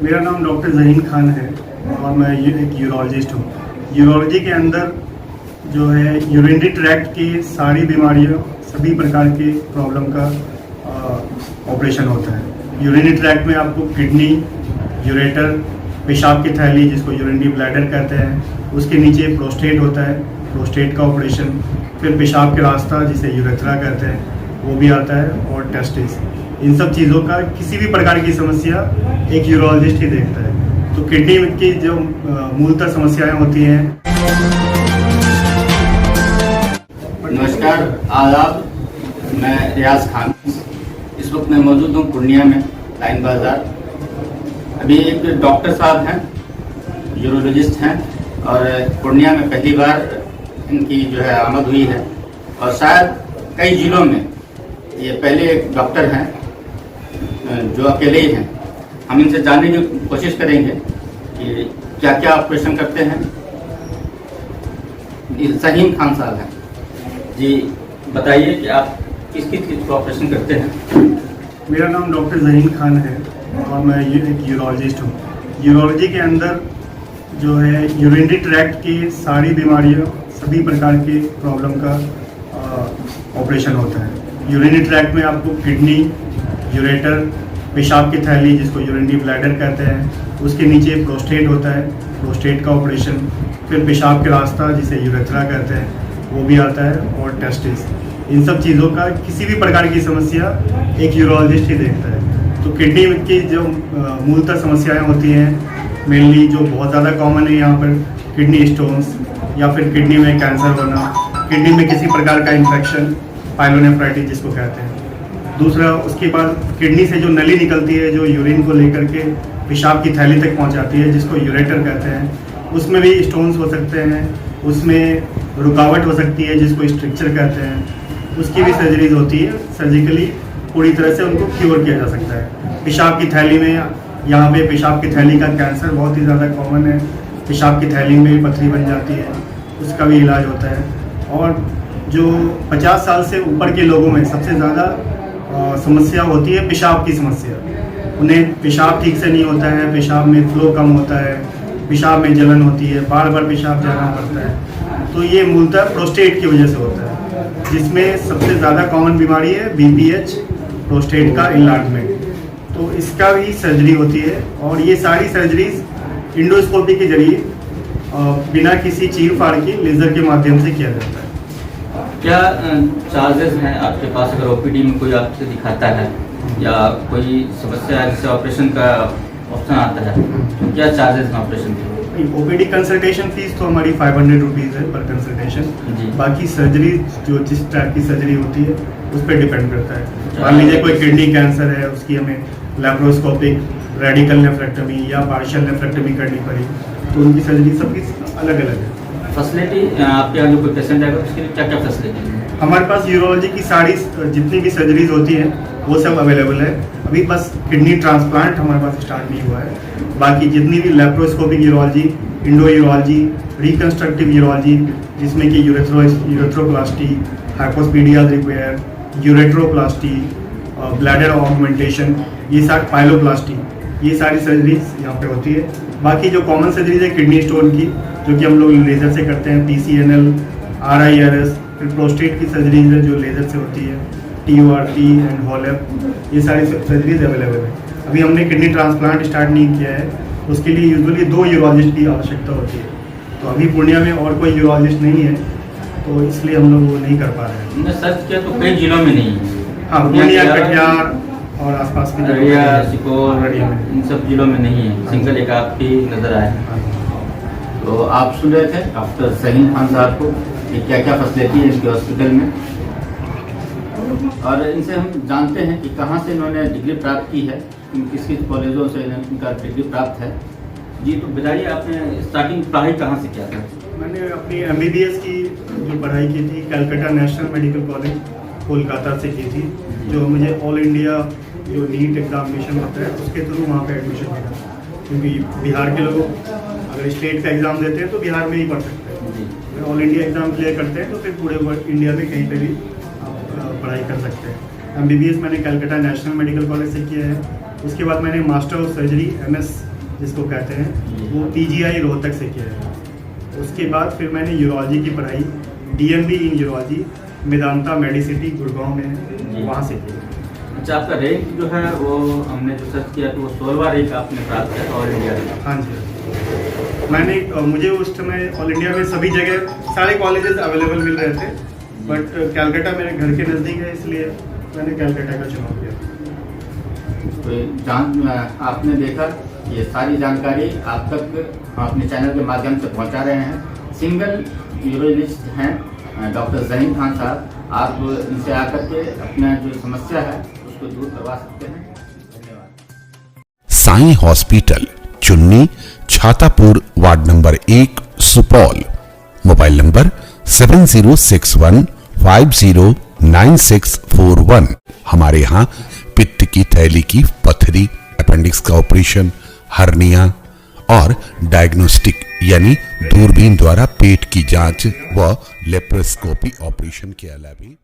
मेरा नाम डॉक्टर ज़हीन खान है और मैं एक यूरोलॉजिस्ट हूँ। यूरोलॉजी के अंदर जो है यूरिनरी ट्रैक्ट की सारी बीमारियों, सभी प्रकार की प्रॉब्लम का ऑपरेशन होता है। यूरिनरी ट्रैक्ट में आपको किडनी, यूरेटर, पेशाब की थैली जिसको यूरिनरी ब्लैडर कहते हैं, उसके नीचे प्रोस्टेट होता है, प्रोस्टेट का ऑपरेशन, फिर पेशाब के रास्ता जिसे यूरेथ्रा कहते हैं वो भी आता है, और टेस्टिस। इन सब चीज़ों का किसी भी प्रकार की समस्या एक यूरोलॉजिस्ट ही देखता है। तो किडनी की जो मूलतः समस्याएं होती हैं। नमस्कार, आदाब। मैं रियाज खान, इस वक्त मैं मौजूद हूँ पूर्णिया में, लाइन बाजार। अभी एक डॉक्टर साहब हैं, यूरोलॉजिस्ट हैं, और पूर्णिया में पहली बार इनकी जो है आमद हुई है, और शायद कई जिलों में ये पहले एक डॉक्टर हैं जो अकेले ही हैं। हम इनसे जानने की कोशिश करेंगे कि क्या क्या ऑपरेशन करते हैं। ज़हीन खान साहब हैं जी, बताइए कि आप किस किस चीज़ का ऑपरेशन करते हैं। मेरा नाम डॉक्टर ज़हीन खान है और मैं एक यूरोलॉजिस्ट हूँ। यूरोलॉजी के अंदर जो है यूरिनरी ट्रैक्ट की सारी बीमारियों, सभी प्रकार की प्रॉब्लम का ऑपरेशन होता है। यूरिनरी ट्रैक्ट में आपको किडनी, यूरेटर, पेशाब की थैली जिसको यूरिनरी ब्लैडर कहते हैं, उसके नीचे प्रोस्टेट होता है, प्रोस्टेट का ऑपरेशन, फिर पेशाब के रास्ता जिसे यूरेथ्रा कहते हैं वो भी आता है, और टेस्टिस। इन सब चीज़ों का किसी भी प्रकार की समस्या एक यूरोलॉजिस्ट ही देखता है। तो किडनी की जो मूलतः समस्याएं होती हैं, मेनली जो बहुत ज़्यादा कॉमन है यहाँ पर, किडनी स्टोन्स या फिर किडनी में कैंसर होना, किडनी में किसी प्रकार का इन्फेक्शन, पाइलोनेफ्राइटिस जिसको कहते हैं। दूसरा, उसके बाद किडनी से जो नली निकलती है जो यूरिन को लेकर के पेशाब की थैली तक पहुंचाती है, जिसको यूरेटर कहते हैं, उसमें भी स्टोन्स हो सकते हैं, उसमें रुकावट हो सकती है जिसको स्ट्रक्चर कहते हैं, उसकी भी सर्जरीज होती है। सर्जिकली पूरी तरह से उनको क्योर किया जा सकता है। पेशाब की थैली में, यहाँ पे पेशाब की थैली का कैंसर बहुत ही ज़्यादा कॉमन है, पेशाब की थैली में पथरी बन जाती है, उसका भी इलाज होता है। और जो 50 साल से ऊपर के लोगों में सबसे ज़्यादा समस्या होती है पेशाब की समस्या। उन्हें पेशाब ठीक से नहीं होता है, पेशाब में फ्लो कम होता है, पेशाब में जलन होती है, बार बार पेशाब जाना पड़ता है। तो ये मूलतः प्रोस्टेट की वजह से होता है, जिसमें सबसे ज़्यादा कॉमन बीमारी है BPH, प्रोस्टेट का इनलार्जमेंट। तो इसका भी सर्जरी होती है, और ये सारी सर्जरीज इंडोस्कोपी के जरिए बिना किसी चीर फाड़ के लेज़र के माध्यम से किया जाता है। क्या चार्जेस हैं आपके पास अगर OPD में कोई आपसे दिखाता है या कोई समस्या है जिससे ऑपरेशन का ऑप्शन आता है, तो क्या चार्जेस हैं ऑपरेशन के? OPD कंसल्टेशन फीस तो हमारी 500 रुपीज़ है पर कंसल्टेशन। बाकी सर्जरी जो जिस टाइप की सर्जरी होती है उस पर डिपेंड करता है। मान लीजिए कोई किडनी कैंसर है, उसकी हमें लैप्रोस्कोपिक रेडिकल नेफ्रेक्टमी या पार्शियल नेफ्रेक्टमी करनी पड़ी, तो उनकी सर्जरी सबकी अलग अलग है। फैसिलिटी आपके यहाँ जो कोई पेशेंट आएगा उसके लिए क्या क्या फैसिलिटी है? हमारे पास यूरोलॉजी की सारी जितनी भी सर्जरीज होती हैं वो सब अवेलेबल है। अभी बस किडनी ट्रांसप्लांट हमारे पास स्टार्ट नहीं हुआ है। बाकी जितनी भी laparoscopic urology, Indo urology, reconstructive urology जिसमें कि यूरेथ्रोप्लास्टी, हाइपोस्पीडिया रिपेयर, यूरेट्रोप्लास्टी, ब्लैडर ऑगमेंटेशन, ये सारी पाइलोप्लास्टी, ये सारी सर्जरीज यहाँ पे होती है। बाकी जो कॉमन सर्जरीज है किडनी स्टोन की, जो कि हम लोग लेज़र से करते हैं, PCNL, RIRS, फिर प्रोस्टेट की सर्जरीज है जो लेज़र से होती है, TURP एंड HOLEP, ये सारी सर्जरीज अवेलेबल है। अभी हमने किडनी ट्रांसप्लांट स्टार्ट नहीं किया है, उसके लिए यूजुअली 2 यूरोलॉजिस्ट की आवश्यकता होती है। तो अभी पूर्णिया में और कोई यूरोलॉजिस्ट नहीं है, तो इसलिए हम लोग वो नहीं कर पा रहे हैं। हमने सर्च किया तो कई जिलों में नहीं है। हाँ, पूर्णिया, कटिहार और आसपास के अररिया, सुपौल, इन सब जिलों में नहीं है, सिंगल एक आपकी नज़र आए। तो आप सुन रहे थे डॉक्टर ज़हीन खान साहब को कि क्या क्या फैसिलिटी है इनके हॉस्पिटल में, और इनसे हम जानते हैं कि कहाँ से इन्होंने डिग्री प्राप्त की है, किस किस कॉलेजों से इनका डिग्री प्राप्त है। जी, तो बताइए आपने स्टार्टिंग पढ़ाई कहाँ से किया था? मैंने अपनी MBBS की जो पढ़ाई की थी Calcutta national medical college Kolkata से की थी, जो मुझे ऑल इंडिया जो नीट एग्जामिनेशन होता है उसके थ्रू वहाँ पे एडमिशन मिला। क्योंकि बिहार के लोग अगर स्टेट का एग्ज़ाम देते हैं तो बिहार में ही पढ़ सकते हैं, ऑल इंडिया एग्ज़ाम क्लियर करते हैं तो फिर पूरे इंडिया में कहीं पे भी आप पढ़ाई कर सकते हैं। MBBS मैंने कलकत्ता नेशनल मेडिकल कॉलेज से किया है, उसके बाद मैंने मास्टर ऑफ सर्जरी MS जिसको कहते हैं वो PGI रोहतक से किया है। उसके बाद फिर मैंने यूरोलॉजी की पढ़ाई DNB इन यूरोलॉजी मेदांता मेडिसिटी गुड़गांव में वहाँ से की। अच्छा, आपका रैंक जो है वो हमने जो सर्च किया तो वो 16वां रैंक आपने प्राप्त किया ऑल इंडिया में। हाँ जी, मैंने मुझे उस समय ऑल इंडिया में सभी जगह सारे कॉलेजेस अवेलेबल मिल रहे थे, बट कैलकाटा मेरे घर के नज़दीक है, इसलिए मैंने कैलकाटा का चुनाव किया। तो आपने देखा ये सारी जानकारी आप तक हम अपने चैनल के माध्यम से पहुंचा रहे हैं। सिंगल यूरोलॉजिस्ट हैं डॉक्टर ज़हीन खान साहब, आप इनसे आकर के अपना जो समस्या है उसको दूर करवा सकते हैं। धन्यवाद। साईं हॉस्पिटल, चुन्नी, Chhatapur, ward number 1, Supaul. Mobile number 7061509641। हमारे यहाँ पित्त की थैली की पथरी, अपेंडिक्स का ऑपरेशन, हर्निया और डायग्नोस्टिक यानी दूरबीन द्वारा पेट की जांच व लेप्रोस्कोपी ऑपरेशन के अलावा भी